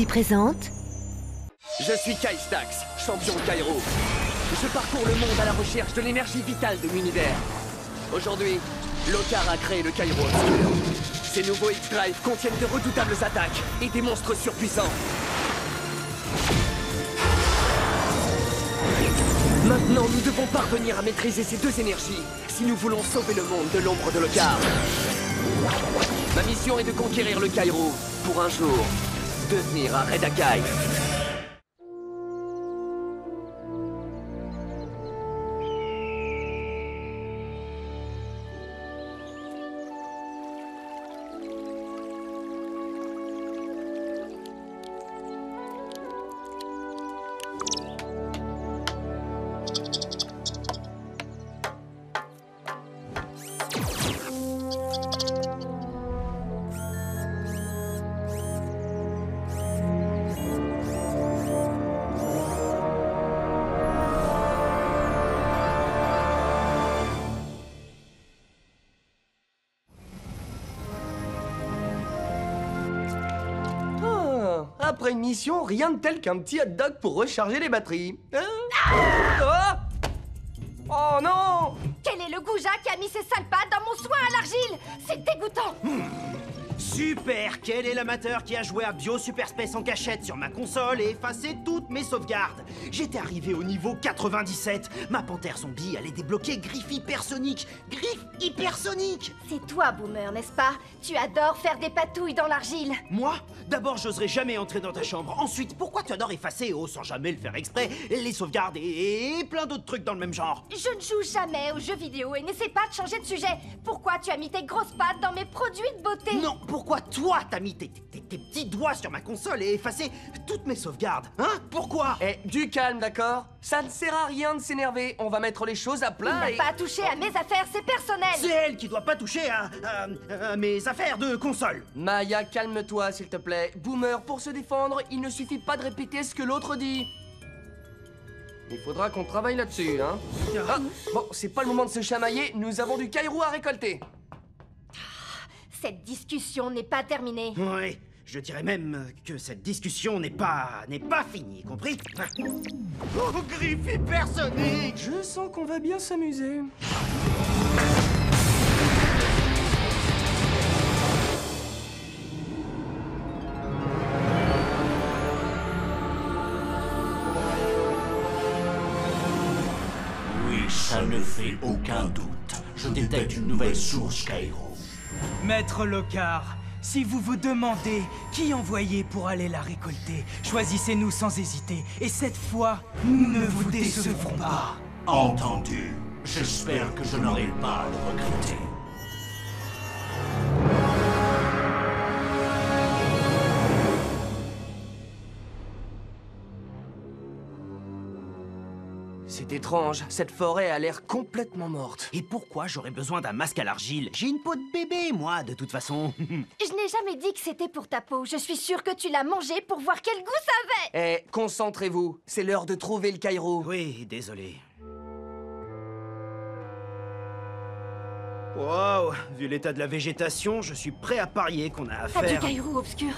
présente... Je suis Kai Stax, champion de Kairo. Je parcours le monde à la recherche de l'énergie vitale de l'univers. Aujourd'hui, Lokar a créé le Kairo Obscur. Ces nouveaux X-Drive contiennent de redoutables attaques et des monstres surpuissants. Maintenant, nous devons parvenir à maîtriser ces deux énergies si nous voulons sauver le monde de l'ombre de Lokar. Ma mission est de conquérir le Kairo pour un jour devenir un Redakai. Après une mission, rien de tel qu'un petit hot dog pour recharger les batteries. Oh non! Quel est le goujat qui a mis ses sales pattes dans mon soin à l'argile? C'est dégoûtant! Super! Quel est l'amateur qui a joué à Bio Super Space en cachette sur ma console et effacé toutes mes sauvegardes? J'étais arrivé au niveau 97. Ma panthère zombie allait débloquer Griffe hypersonique. Griffe hypersonique! C'est toi, Boomer, n'est-ce pas? Tu adores faire des patouilles dans l'argile. Moi? D'abord, j'oserais jamais entrer dans ta chambre. Ensuite, pourquoi tu adores effacer, sans jamais le faire exprès, les sauvegardes et plein d'autres trucs dans le même genre? Je ne joue jamais aux jeux vidéo et n'essaie pas de changer de sujet. Pourquoi tu as mis tes grosses pattes dans mes produits de beauté? Non, pourquoi toi t'as mis tes petits doigts sur ma console et effacé toutes mes sauvegardes? Hein? Pourquoi? Eh, du calme, d'accord? Ça ne sert à rien de s'énerver. On va mettre les choses à Il plat n'a et... pas touché à mes affaires, c'est personnel. C'est elle qui doit pas toucher à mes affaires de console. Maya, calme-toi, s'il te plaît. Boomer, pour se défendre, il ne suffit pas de répéter ce que l'autre dit. Il faudra qu'on travaille là-dessus, hein? Ah, bon, c'est pas le moment de se chamailler. Nous avons du Kairo à récolter. Cette discussion n'est pas terminée. Ouais, je dirais même que cette discussion n'est pas finie, compris? Oh, Griffe hypersonique! Je sens qu'on va bien s'amuser. Oui, ça ne fait aucun doute. Je détecte une nouvelle source Kairo. Maître Lokar, si vous vous demandez qui envoyer pour aller la récolter, choisissez-nous sans hésiter. Et cette fois, nous ne vous décevrons pas. Entendu. J'espère que je n'aurai pas à le regretter. C'est étrange, cette forêt a l'air complètement morte. Et pourquoi j'aurais besoin d'un masque à l'argile? J'ai une peau de bébé, moi, de toute façon. Je n'ai jamais dit que c'était pour ta peau. Je suis sûre que tu l'as mangé pour voir quel goût ça avait. Eh, concentrez-vous. C'est l'heure de trouver le Kairo. Oui, désolé. Wow, vu l'état de la végétation, je suis prêt à parier qu'on a Pas du affaire... Kairo obscur.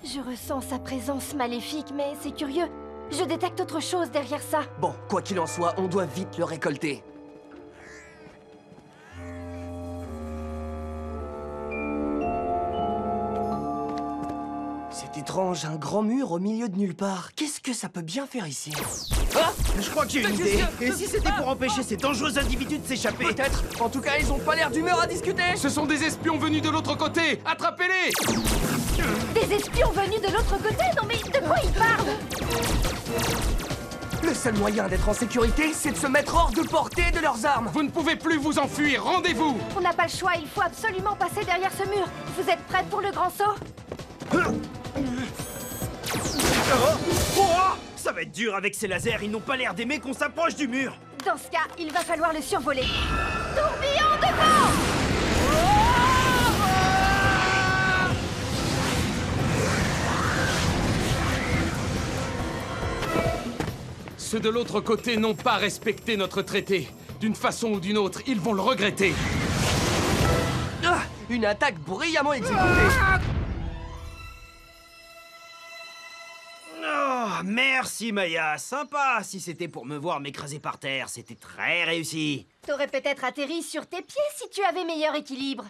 Je ressens sa présence maléfique, mais c'est curieux. Je détecte autre chose derrière ça. Bon, quoi qu'il en soit, on doit vite le récolter. C'est étrange, un grand mur au milieu de nulle part. Qu'est-ce que ça peut bien faire ici? Ah, je crois que j'ai une idée. Et si c'était pour empêcher ces dangereux individus de s'échapper? Peut-être. En tout cas, ils ont pas l'air d'humeur à discuter. Ce sont des espions venus de l'autre côté. Attrapez-les! Des espions venus de l'autre côté? Non mais de quoi ils parlent? Le seul moyen d'être en sécurité, c'est de se mettre hors de portée de leurs armes. Vous ne pouvez plus vous enfuir. Rendez-vous! On n'a pas le choix, il faut absolument passer derrière ce mur. Vous êtes prêts pour le grand saut? Oh, ça va être dur avec ces lasers, ils n'ont pas l'air d'aimer qu'on s'approche du mur. Dans ce cas, il va falloir le survoler. Tourbillon de vent! Ceux de l'autre côté n'ont pas respecté notre traité. D'une façon ou d'une autre, ils vont le regretter. Ah, une attaque brillamment exécutée. merci Maya, sympa. Si c'était pour me voir m'écraser par terre, c'était très réussi. T'aurais peut-être atterri sur tes pieds si tu avais meilleur équilibre.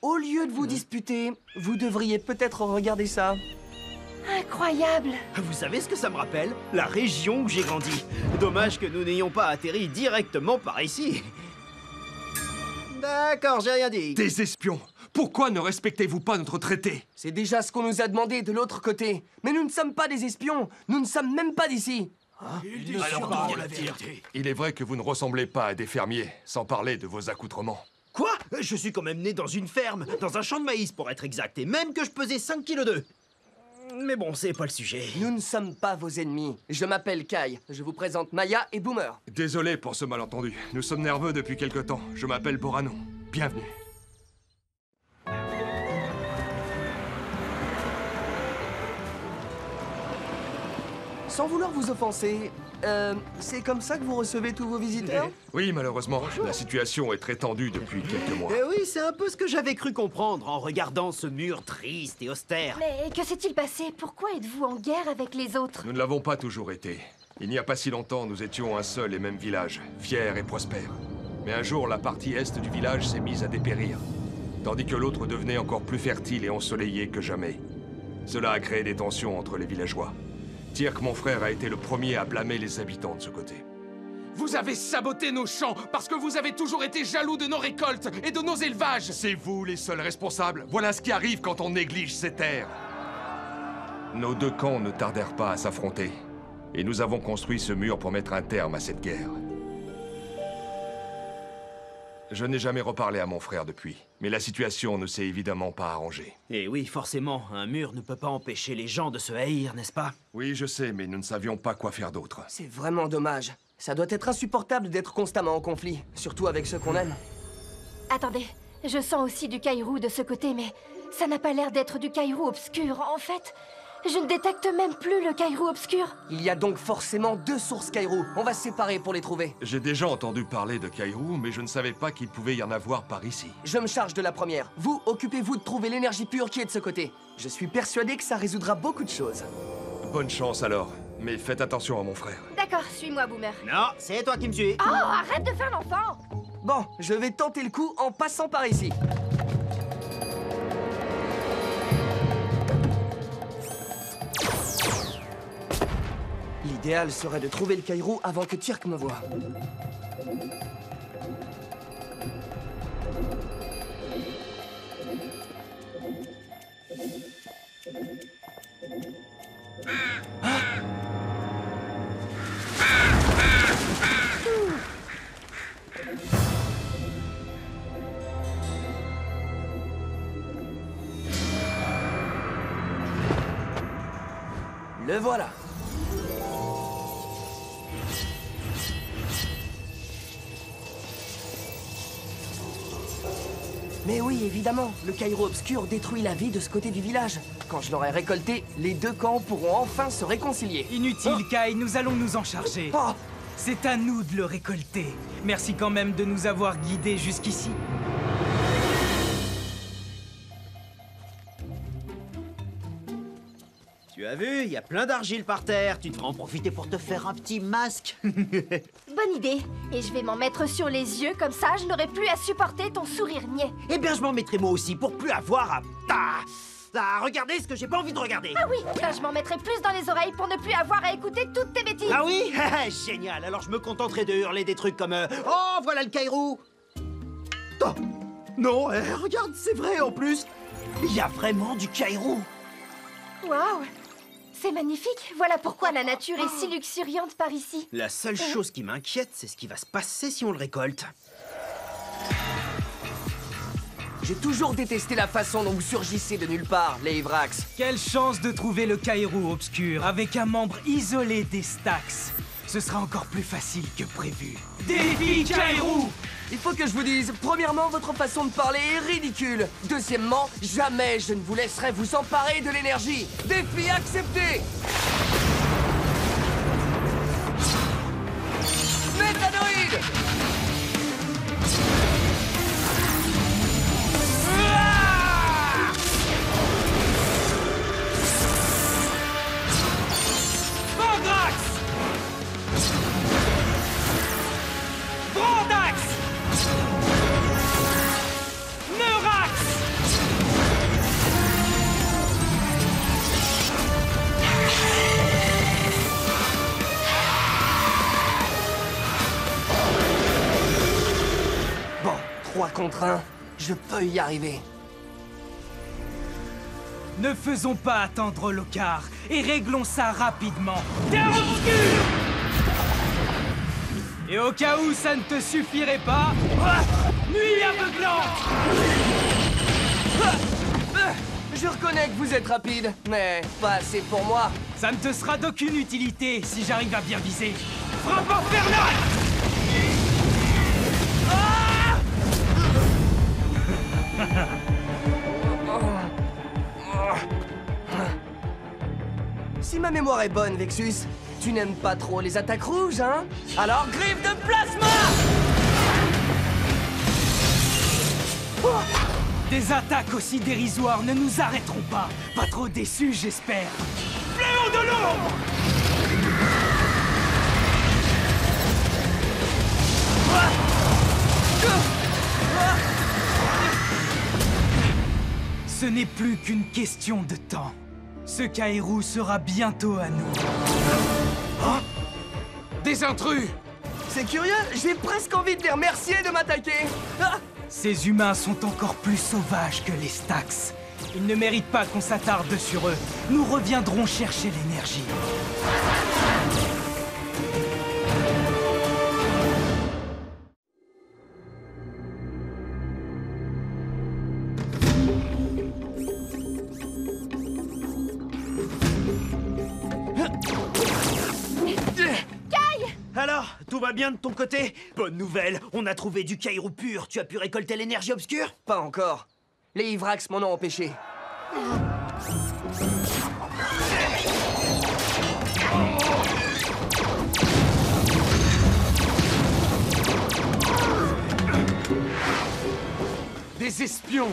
Au lieu de vous disputer, vous devriez peut-être regarder ça. Incroyable. Vous savez ce que ça me rappelle? La région où j'ai grandi. Dommage que nous n'ayons pas atterri directement par ici. D'accord, j'ai rien dit. Des espions! Pourquoi ne respectez-vous pas notre traité? C'est déjà ce qu'on nous a demandé de l'autre côté. Mais nous ne sommes pas des espions. Nous ne sommes même pas d'ici. Il est vrai que vous ne ressemblez pas à des fermiers, sans parler de vos accoutrements. Quoi? Je suis quand même né dans une ferme, dans un champ de maïs pour être exact, et même que je pesais 5,2 kg. Mais bon, c'est pas le sujet. Nous ne sommes pas vos ennemis. Je m'appelle Kai. Je vous présente Maya et Boomer. Désolé pour ce malentendu. Nous sommes nerveux depuis quelque temps. Je m'appelle Borano. Bienvenue. Sans vouloir vous offenser, c'est comme ça que vous recevez tous vos visiteurs? Oui, malheureusement, la situation est très tendue depuis quelques mois. Eh oui, c'est un peu ce que j'avais cru comprendre en regardant ce mur triste et austère. Mais que s'est-il passé? Pourquoi êtes-vous en guerre avec les autres? Nous ne l'avons pas toujours été. Il n'y a pas si longtemps, nous étions un seul et même village, fier et prospère. Mais un jour, la partie est du village s'est mise à dépérir, tandis que l'autre devenait encore plus fertile et ensoleillée que jamais. Cela a créé des tensions entre les villageois. Tirk, mon frère, a été le premier à blâmer les habitants de ce côté. Vous avez saboté nos champs parce que vous avez toujours été jaloux de nos récoltes et de nos élevages. C'est vous les seuls responsables. Voilà ce qui arrive quand on néglige ces terres. Nos deux camps ne tardèrent pas à s'affronter. Et nous avons construit ce mur pour mettre un terme à cette guerre. Je n'ai jamais reparlé à mon frère depuis, mais la situation ne s'est évidemment pas arrangée. Et oui, forcément, un mur ne peut pas empêcher les gens de se haïr, n'est-ce pas? Oui, je sais, mais nous ne savions pas quoi faire d'autre. C'est vraiment dommage. Ça doit être insupportable d'être constamment en conflit, surtout avec ceux qu'on aime. Attendez, je sens aussi du Kairou de ce côté, mais ça n'a pas l'air d'être du Kairou obscur. En fait, je ne détecte même plus le Kairou obscur. Il y a donc forcément deux sources Kairou. On va se séparer pour les trouver. J'ai déjà entendu parler de Kairou, mais je ne savais pas qu'il pouvait y en avoir par ici. Je me charge de la première. Vous, occupez-vous de trouver l'énergie pure qui est de ce côté. Je suis persuadé que ça résoudra beaucoup de choses. Bonne chance alors, mais faites attention à mon frère. D'accord, suis-moi, Boomer. Non, c'est toi qui me suis. Oh, arrête de faire l'enfant! Bon, je vais tenter le coup en passant par ici. L'idéal serait de trouver le Kairou avant que Tirk me voie. Le voilà. Mais oui, évidemment, le Kairou obscur détruit la vie de ce côté du village. Quand je l'aurai récolté, les deux camps pourront enfin se réconcilier. Inutile, Kai, nous allons nous en charger. Oh, C'est à nous de le récolter. Merci quand même de nous avoir guidés jusqu'ici. Tu as vu, il y a plein d'argile par terre. Tu devrais en profiter pour te faire un petit masque. Bonne idée. Et je vais m'en mettre sur les yeux, comme ça je n'aurai plus à supporter ton sourire niais. Eh bien, je m'en mettrai moi aussi pour plus avoir à regarder ce que j'ai pas envie de regarder. Ah oui, je m'en mettrai plus dans les oreilles pour ne plus avoir à écouter toutes tes bêtises. Ah oui? Génial. Alors je me contenterai de hurler des trucs comme oh, voilà le Kairou. Oh, non, regarde, c'est vrai en plus. Il y a vraiment du Kairou. Waouh, c'est magnifique. Voilà pourquoi la nature est si luxuriante par ici. La seule chose qui m'inquiète, c'est ce qui va se passer si on le récolte. j'ai toujours détesté la façon dont vous surgissez de nulle part, les Ivrax. Quelle chance de trouver le Kairou obscur avec un membre isolé des Stax. Ce sera encore plus facile que prévu. Défi Kairou! Il faut que je vous dise, premièrement, votre façon de parler est ridicule. Deuxièmement, jamais je ne vous laisserai vous emparer de l'énergie. Défi accepté! Métanoïde! contre 1, je peux y arriver. Ne faisons pas attendre Lockhart et réglons ça rapidement. Terre obscure! Et au cas où ça ne te suffirait pas, nuit aveuglante! Je reconnais que vous êtes rapide, mais pas assez pour moi. Ça ne te sera d'aucune utilité si j'arrive à bien viser. Frappe infernale! Si ma mémoire est bonne, Vexus, tu n'aimes pas trop les attaques rouges, hein? Alors griffe de plasma! Des attaques aussi dérisoires ne nous arrêteront pas. Pas trop déçus, j'espère. Fléau de l'ombre! Ce n'est plus qu'une question de temps. Ce Kaïrou sera bientôt à nous. Des intrus! C'est curieux, j'ai presque envie de les remercier de m'attaquer. Ah! Ces humains sont encore plus sauvages que les Stax. Ils ne méritent pas qu'on s'attarde sur eux. Nous reviendrons chercher l'énergie. Alors, tout va bien de ton côté? Bonne nouvelle, on a trouvé du Kaïrou pur. Tu as pu récolter l'énergie obscure? Pas encore. Les Ivrax m'en ont empêché. Des espions!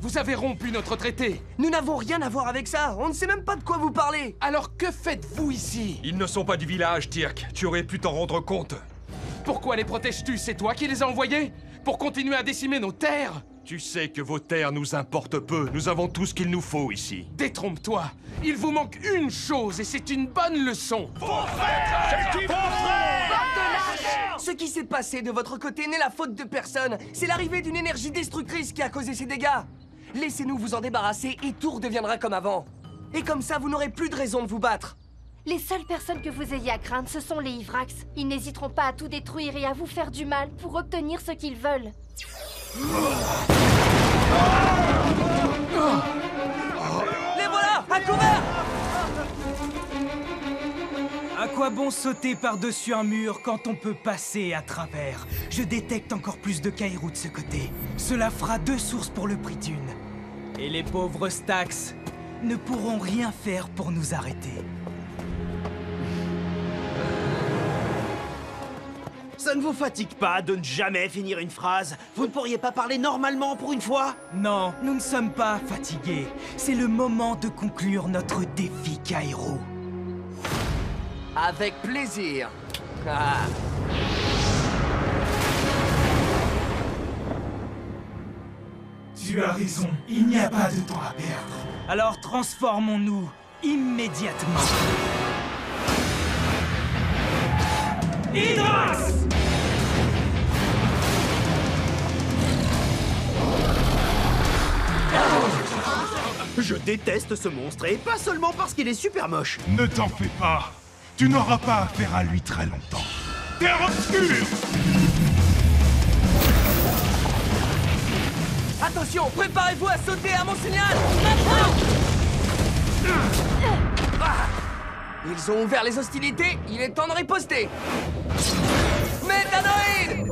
Vous avez rompu notre traité! Nous n'avons rien à voir avec ça. On ne sait même pas de quoi vous parlez. Alors que faites-vous ici? Ils ne sont pas du village, Tirk. Tu aurais pu t'en rendre compte. Pourquoi les protèges-tu? C'est toi qui les as envoyés? Pour continuer à décimer nos terres? Tu sais que vos terres nous importent peu. Nous avons tout ce qu'il nous faut ici. Détrompe-toi! Il vous manque une chose et c'est une bonne leçon! Ce qui s'est passé de votre côté n'est la faute de personne. C'est l'arrivée d'une énergie destructrice qui a causé ces dégâts. Laissez-nous vous en débarrasser et tout redeviendra comme avant. Et comme ça, vous n'aurez plus de raison de vous battre. Les seules personnes que vous ayez à craindre, ce sont les Ivrax. Ils n'hésiteront pas à tout détruire et à vous faire du mal pour obtenir ce qu'ils veulent. Les voilà! À couvert! À quoi bon sauter par-dessus un mur quand on peut passer à travers? Je détecte encore plus de Kaïrou de ce côté. Cela fera 2 sources pour le prix d'une. Et les pauvres Stax ne pourront rien faire pour nous arrêter. Ça ne vous fatigue pas de ne jamais finir une phrase? Vous ne pourriez pas parler normalement pour une fois? Non, nous ne sommes pas fatigués. C'est le moment de conclure notre défi Kaïrou. Avec plaisir. Ah. Tu as raison, il n'y a pas de temps à perdre. Alors transformons-nous immédiatement. Hydrax! Je déteste ce monstre, et pas seulement parce qu'il est super moche. Ne t'en fais pas. Tu n'auras pas affaire à lui très longtemps. Terre obscure! Attention, préparez-vous à sauter à mon signal. Maintenant! Ils ont ouvert les hostilités, il est temps de riposter. Métanoïde!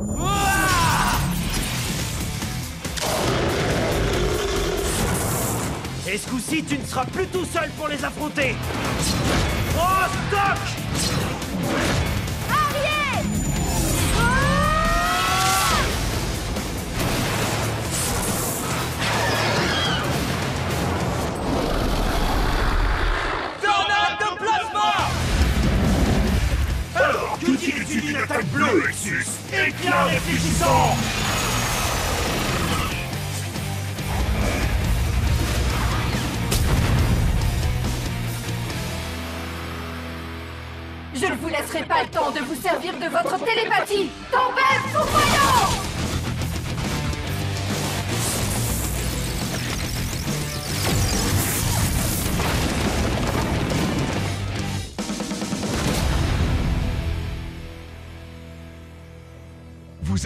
Et ce coup-ci, tu ne seras plus tout seul pour les affronter. Oh, stock! Arrière! Tornade de plasma! Alors, que dis-tu d'une attaque bleue, Exus? Éclat réfléchissant! Je ne vous laisserai pas le temps de vous servir de votre télépathie. Tempête foudroyante!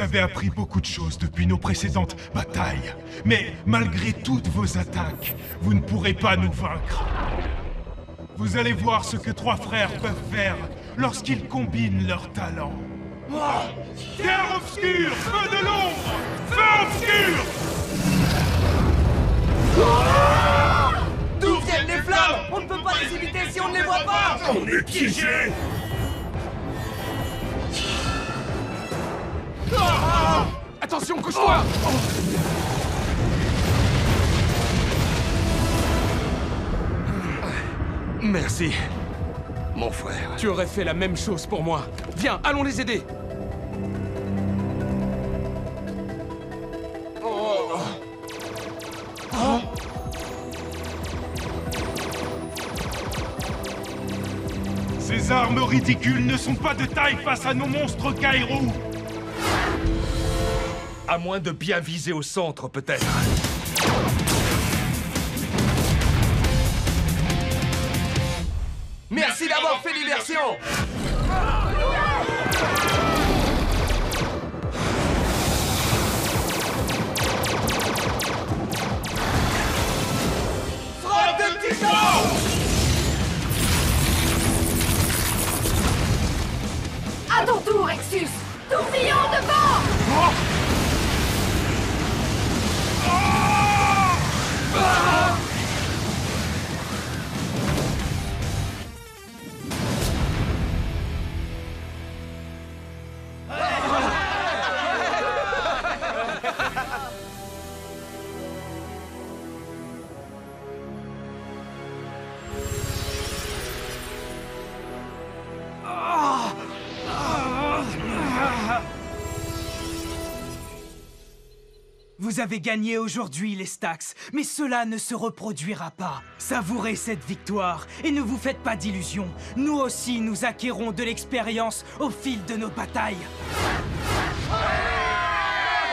avez appris beaucoup de choses depuis nos précédentes batailles. Mais malgré toutes vos attaques, vous ne pourrez pas nous vaincre. Vous allez voir ce que trois frères peuvent faire lorsqu'ils combinent leurs talents. Terre obscure, feu de l'ombre, feu obscur! D'où viennent les flammes? On ne peut pas les éviter si on ne les voit pas! On est piégés! Attention, couche-toi! Merci, mon frère. Tu aurais fait la même chose pour moi. Viens, allons les aider. Ces armes ridicules ne sont pas de taille face à nos monstres Kairo! À moins de bien viser au centre, peut-être. Merci d'avoir fait diversion! Frappe de titan! À ton tour, Exus! Tourbillon de vent! Vous avez gagné aujourd'hui, les Stax, mais cela ne se reproduira pas. Savourez cette victoire et ne vous faites pas d'illusions. Nous aussi, nous acquérons de l'expérience au fil de nos batailles.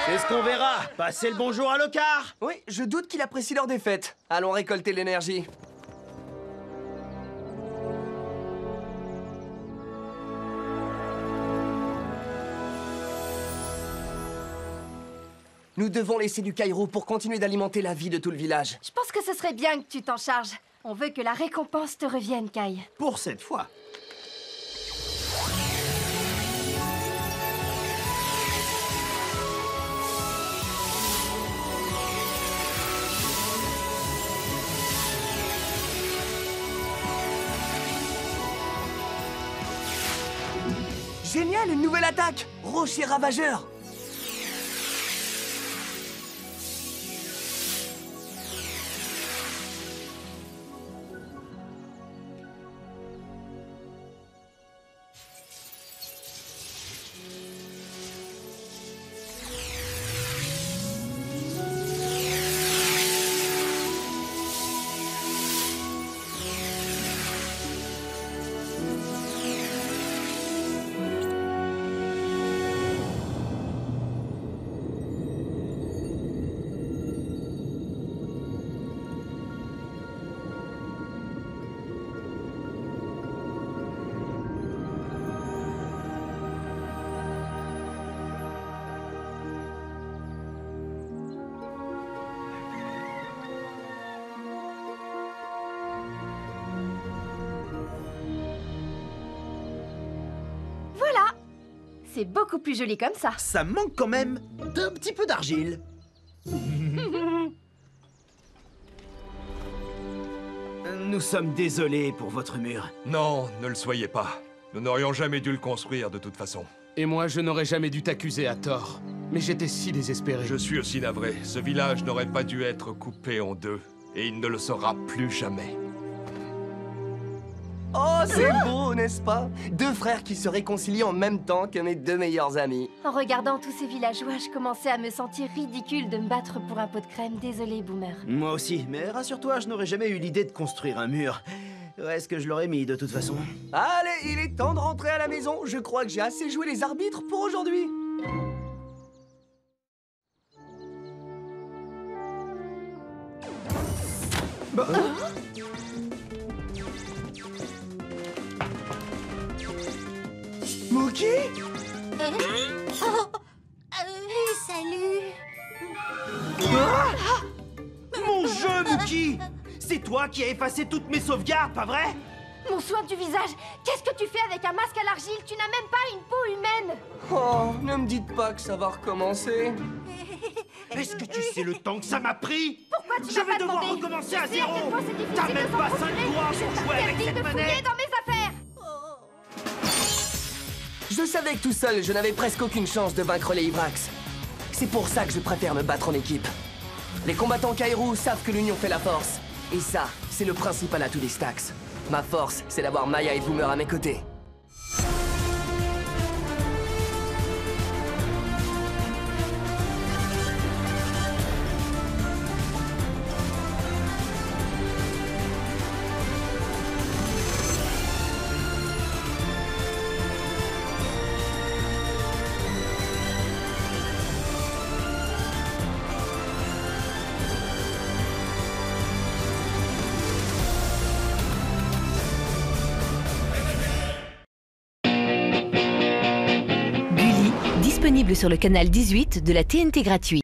C'est ce qu'on verra. Passez le bonjour à Lockhart. Oui, je doute qu'il apprécie leur défaite. Allons récolter l'énergie. Nous devons laisser du Kairo pour continuer d'alimenter la vie de tout le village. Je pense que ce serait bien que tu t'en charges. On veut que la récompense te revienne, Kai. Pour cette fois. Génial, une nouvelle attaque! Rocher ravageur! Voilà! C'est beaucoup plus joli comme ça. Ça manque quand même d'un petit peu d'argile. Nous sommes désolés pour votre mur. Non, ne le soyez pas. Nous n'aurions jamais dû le construire de toute façon. Et moi, je n'aurais jamais dû t'accuser à tort. Mais j'étais si désespéré. Je suis aussi navré. Ce village n'aurait pas dû être coupé en deux. Et il ne le sera plus jamais. Oh, c'est beau, n'est-ce pas? Deux frères qui se réconcilient en même temps que mes deux meilleurs amis. En regardant tous ces villageois, je commençais à me sentir ridicule de me battre pour un pot de crème. Désolé, Boomer. Moi aussi, mais rassure-toi, je n'aurais jamais eu l'idée de construire un mur. Où est-ce que je l'aurais mis, de toute façon? Allez, il est temps de rentrer à la maison. Je crois que j'ai assez joué les arbitres pour aujourd'hui. Mookie? Mookie! C'est toi qui as effacé toutes mes sauvegardes, pas vrai? Mon soin du visage, qu'est-ce que tu fais avec un masque à l'argile? Tu n'as même pas une peau humaine. Oh, ne me dites pas que ça va recommencer. Est-ce que tu sais le temps que ça m'a pris? Pourquoi tu Je m'as vais pas devoir demandé? recommencer à Tu sais à zéro! quel point c'est difficile T'as de même s'en pas 5 procurer? doigts Je pour jouer avec t'interdis cette de fouiller manette! dans mes affaires. Je savais que tout seul, je n'avais presque aucune chance de vaincre les Ivrax. C'est pour ça que je préfère me battre en équipe. Les combattants Kaïrou savent que l'union fait la force. Et ça, c'est le principal atout des Stax. Ma force, c'est d'avoir Maya et Boomer à mes côtés. Disponible sur le canal 18 de la TNT gratuit.